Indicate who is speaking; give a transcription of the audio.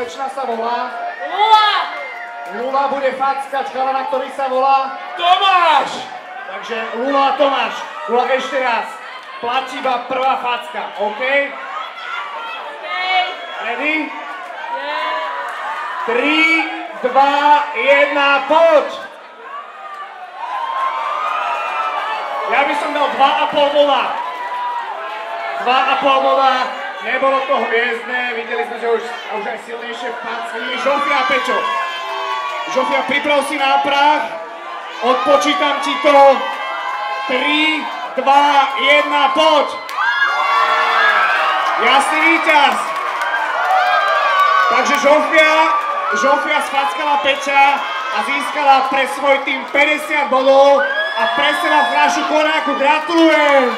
Speaker 1: slečna sa volá?
Speaker 2: Lula!
Speaker 1: Lula bude fackať chalana, ktorý sa volá?
Speaker 3: Tomáš!
Speaker 1: Takže Lula a Tomáš. Lula ešte raz. Platí iba prvá facka, OK? Ready?
Speaker 2: Yeah.
Speaker 1: 3, 2, 1, poď! Ja by som dal 2,5 boda. 2,5 boda. Nebolo to hviezdne, videli sme, že už aj silnejšie facky. Žofia a Pečo. Žofia, priprav si náprah. Odpočítam ti to. 3, 2, 1, poď! Jasný víťaz! Takže Žofia sfackala Peča a získala pre svoj tým 50 bodov a pre seba fľašu konáku. Gratulujem!